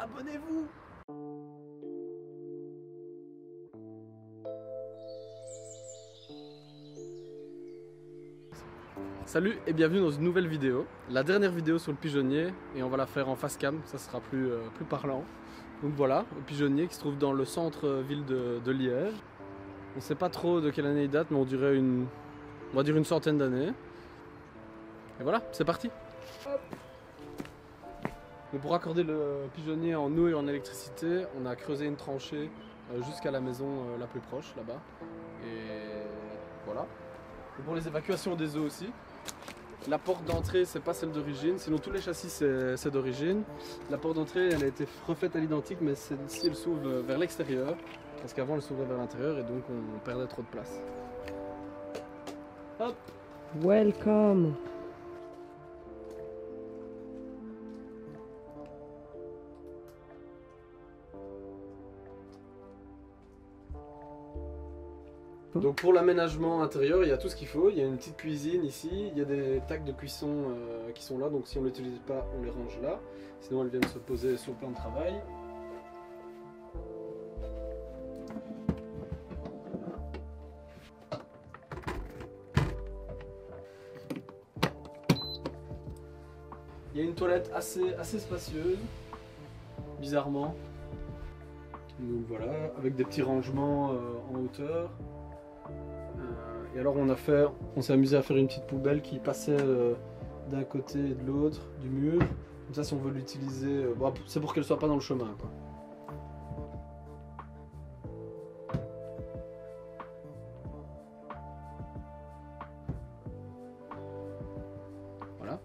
abonnez-vous. Salut et bienvenue dans une nouvelle vidéo. La dernière vidéo sur le pigeonnier et on va la faire en face cam, ça sera plus parlant. Donc voilà, le pigeonnier qui se trouve dans le centre-ville de Liège. On ne sait pas trop de quelle année il date, mais on va dire une centaine d'années. Et voilà, c'est parti. Hop. Mais pour accorder le pigeonnier en eau et en électricité, on a creusé une tranchée jusqu'à la maison la plus proche, là-bas. Et voilà. Et pour les évacuations des eaux aussi. La porte d'entrée, c'est pas celle d'origine, sinon tous les châssis c'est d'origine. La porte d'entrée, elle a été refaite à l'identique, mais celle-ci elle s'ouvre vers l'extérieur, parce qu'avant elle s'ouvrait vers l'intérieur et donc on perdait trop de place. Hop. Welcome. Donc pour l'aménagement intérieur, il y a tout ce qu'il faut. Il y a une petite cuisine ici, il y a des tacs de cuisson qui sont là, donc si on ne l'utilise pas, on les range là. Sinon elles viennent se poser sur le plan de travail. Il y a une toilette assez spacieuse, bizarrement. Donc voilà, avec des petits rangements en hauteur. Et alors on s'est amusé à faire une petite poubelle qui passait d'un côté et de l'autre du mur. Comme ça, si on veut l'utiliser, bon, c'est pour qu'elle soit pas dans le chemin, quoi. Voilà.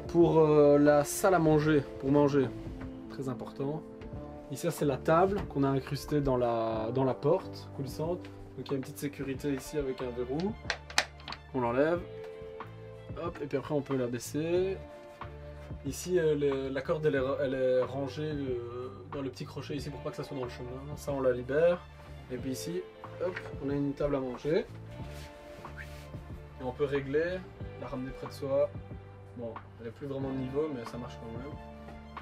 Pour la salle à manger, pour manger, très important. Ici, c'est la table qu'on a incrustée dans la porte coulissante. Donc il y a une petite sécurité ici avec un verrou. On l'enlève. Hop, et puis après on peut la baisser. Ici la corde elle est rangée dans le petit crochet ici pour pas que ça soit dans le chemin. Ça on la libère. Et puis ici, hop, on a une table à manger. Et on peut régler, la ramener près de soi. Bon, elle n'est plus vraiment de niveau mais ça marche quand même.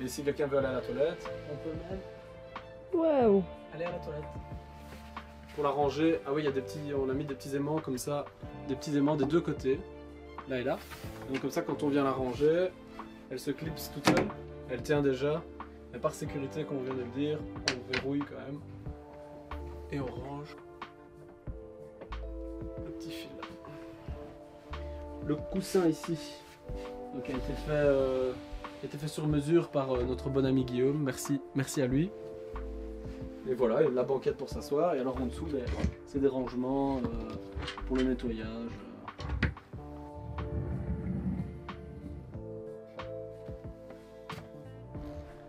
Et si quelqu'un veut aller à la toilette, on peut même Wow. aller à la toilette. Pour la ranger, ah oui, il y a on a mis des petits aimants comme ça, des petits aimants des deux côtés, là et là. Donc comme ça, quand on vient la ranger, elle se clipse toute seule, elle tient déjà. Et par sécurité, comme on vient de le dire, on verrouille quand même. Et on range le petit fil. Le coussin ici, donc a été fait sur mesure par notre bon ami Guillaume. Merci à lui. Et voilà, et la banquette pour s'asseoir, et alors en dessous, c'est des rangements pour le nettoyage.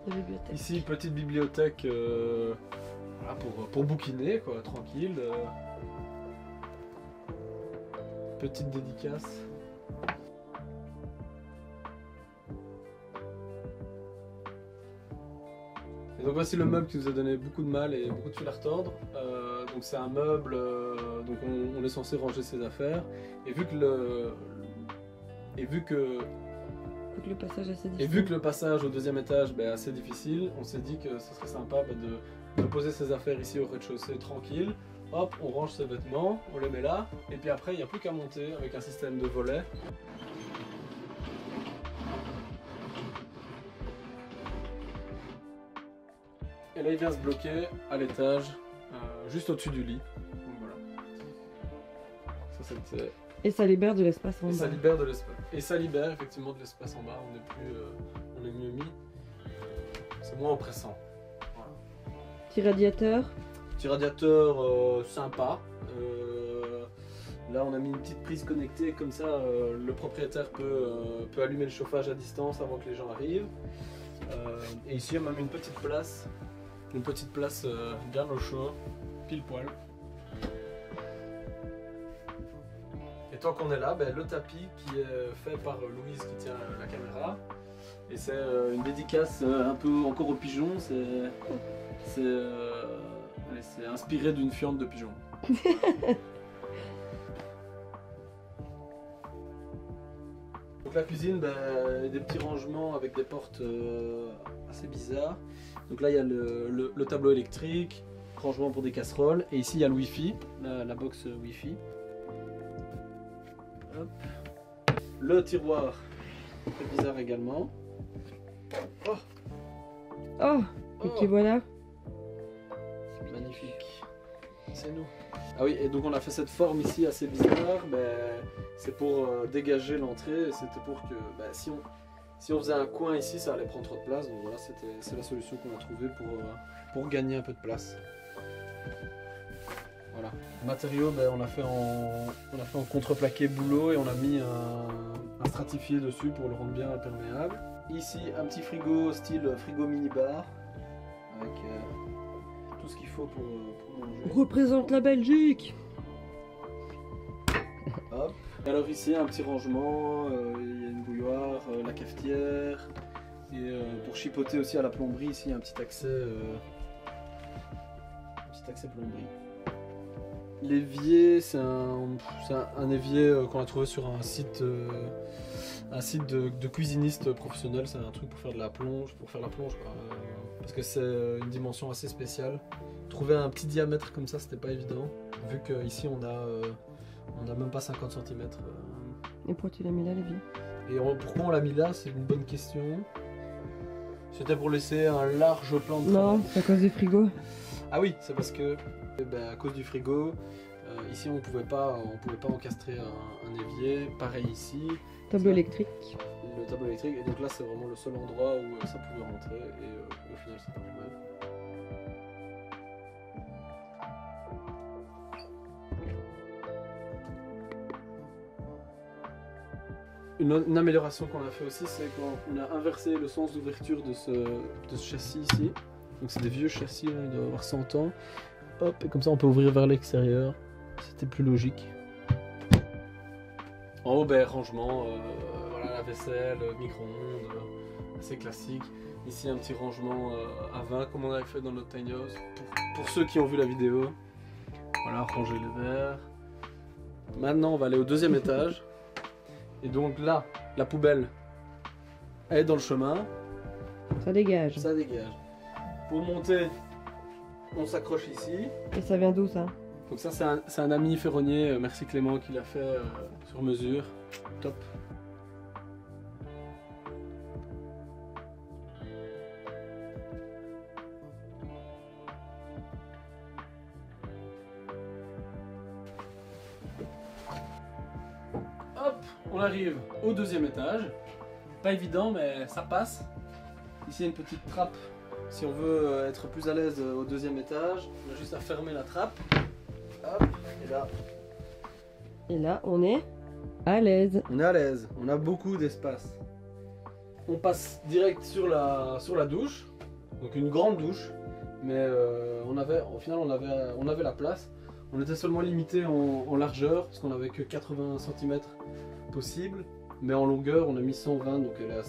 La bibliothèque. Ici, petite bibliothèque voilà, pour bouquiner, quoi, tranquille. Petite dédicace. Et donc voici le meuble qui nous a donné beaucoup de mal et beaucoup de fil à retordre. Donc c'est un meuble, donc on est censé ranger ses affaires. Et vu que le passage au deuxième étage est assez difficile, on s'est dit que ce serait sympa de poser ses affaires ici au rez-de-chaussée tranquille. Hop, on range ses vêtements, on les met là, et puis après il n'y a plus qu'à monter avec un système de volets. Et là il vient se bloquer à l'étage, juste au-dessus du lit. Donc voilà. Ça c'était... Et ça libère de l'espace en bas. Ça libère de l'espace. Et ça libère effectivement de l'espace en bas, on est mieux mis. C'est moins oppressant. Voilà. Petit radiateur. Petit radiateur sympa. Là on a mis une petite prise connectée, comme ça le propriétaire peut allumer le chauffage à distance avant que les gens arrivent. Et ici il y a même une petite place bien au chaud, pile poil. Et tant qu'on est là, le tapis qui est fait par Louise qui tient la caméra. Et c'est une dédicace un peu encore aux pigeons, c'est inspiré d'une fiente de pigeon. Donc la cuisine, des petits rangements avec des portes assez bizarre. Donc là il y a le tableau électrique, rangement pour des casseroles, et ici il y a le Wi-Fi, la box Wi-Fi. Hop. Le tiroir, très bizarre également. Oh, Oh, et qui voilà. magnifique, c'est nous. Ah oui, et donc on a fait cette forme ici assez bizarre, c'est pour dégager l'entrée, c'était pour que si on faisait un coin ici, ça allait prendre trop de place, donc voilà, c'est la solution qu'on a trouvée pour gagner un peu de place. Voilà. Matériaux, on a fait en contreplaqué bouleau et on a mis un stratifié dessus pour le rendre bien imperméable. Ici, un petit frigo style frigo mini-bar avec tout ce qu'il faut pour manger. Représente la Belgique. Hop. Et alors ici, un petit rangement, il y a une bouilloire, la cafetière, et pour chipoter aussi à la plomberie, ici, il y a un petit accès plomberie. L'évier, c'est un évier qu'on a trouvé sur un site de cuisiniste professionnel. C'est un truc pour faire de la plonge, parce que c'est une dimension assez spéciale. Trouver un petit diamètre comme ça, c'était pas évident, vu qu'ici on a même pas 50 cm. Et pourquoi tu l'as mis là, l'évier? Et pourquoi on l'a mis là, c'est une bonne question. C'était pour laisser un large plan de travail. Non, c'est à cause du frigo. Ah oui, c'est parce que à cause du frigo, ici on pouvait pas encastrer un évier. Pareil ici. Tableau électrique. Le tableau électrique, et donc là c'est vraiment le seul endroit où ça pouvait rentrer, et au final c'est pas plus mal. Une amélioration qu'on a fait aussi, c'est qu'on a inversé le sens d'ouverture de ce châssis ici. Donc c'est des vieux châssis, il doit avoir 100 ans. Hop, et comme ça on peut ouvrir vers l'extérieur. C'était plus logique. En haut, rangement, voilà, la vaisselle, micro-ondes, assez classique. Ici un petit rangement à vin comme on avait fait dans notre tiny house. Pour ceux qui ont vu la vidéo, voilà, ranger les verres. Maintenant on va aller au deuxième étage. Et donc là, la poubelle, elle est dans le chemin. Ça dégage. Ça dégage. Pour monter, on s'accroche ici. Et ça vient d'où ça? Donc ça c'est un ami ferronnier, merci Clément, qui l'a fait sur mesure. Top. Hop, on arrive au deuxième étage. Pas évident mais ça passe. Ici il y a une petite trappe. Si on veut être plus à l'aise au deuxième étage, on a juste à fermer la trappe. Hop, et là. Et là, on est à l'aise. On est à l'aise, on a beaucoup d'espace. On passe direct sur la douche, donc une grande douche, mais au final on avait la place. On était seulement limité en largeur, parce qu'on n'avait que 80 cm possible, mais en longueur on a mis 120, donc elle est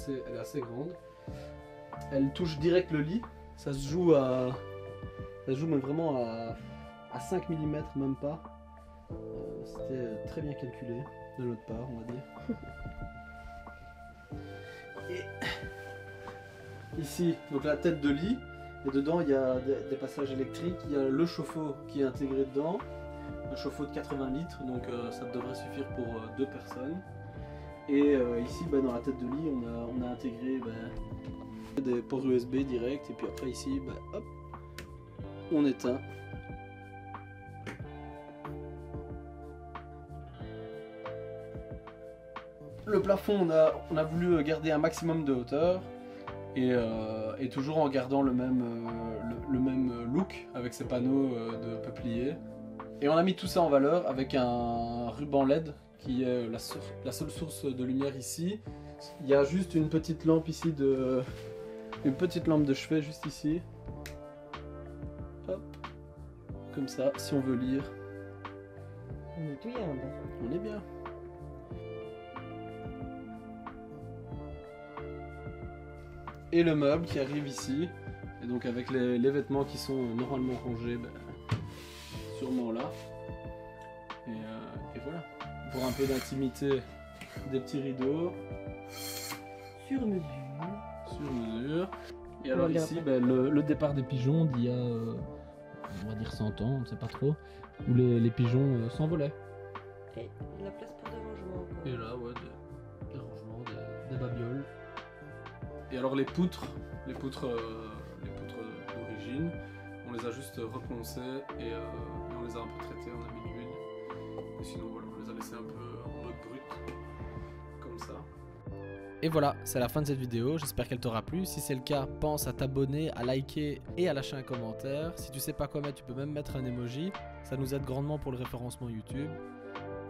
assez grande. Elle touche direct le lit, ça se joue même vraiment à 5 mm, même pas. C'était très bien calculé de notre part, on va dire. Et ici, donc la tête de lit, et dedans il y a des passages électriques, il y a le chauffe-eau qui est intégré dedans, un chauffe-eau de 80 litres, donc ça devrait suffire pour 2 personnes. Et ici, dans la tête de lit, on a intégré des ports USB direct, et puis après ici, hop, on éteint. Le plafond, on a voulu garder un maximum de hauteur, et toujours en gardant le même look avec ces panneaux de peuplier. Et on a mis tout ça en valeur avec un ruban LED qui est la seule source de lumière ici. Il y a juste une petite lampe ici une petite lampe de chevet juste ici. Hop, comme ça, si on veut lire. On est tout yard. On est bien. Et le meuble qui arrive ici, et donc avec les vêtements qui sont normalement rangés, sûrement là. Et voilà. Pour un peu d'intimité, des petits rideaux. Sur mesure. Sur mesure. Et On alors va le ici, dire le départ des pigeons d'il y a, on va dire 100 ans, on ne sait pas trop, où les pigeons s'envolaient. Et la place pour des rangements encore. Et là, ouais, des rangements, des babioles. Et alors les poutres d'origine, on les a juste repensées et on les a un peu traitées, on a mis de l'huile. Et sinon, voilà, on les a laissées un peu en mode brut, comme ça. Et voilà, c'est la fin de cette vidéo, j'espère qu'elle t'aura plu. Si c'est le cas, pense à t'abonner, à liker et à lâcher un commentaire. Si tu sais pas quoi mettre, tu peux même mettre un emoji. Ça nous aide grandement pour le référencement YouTube.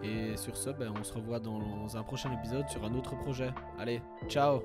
Et sur ce, on se revoit dans un prochain épisode sur un autre projet. Allez, ciao!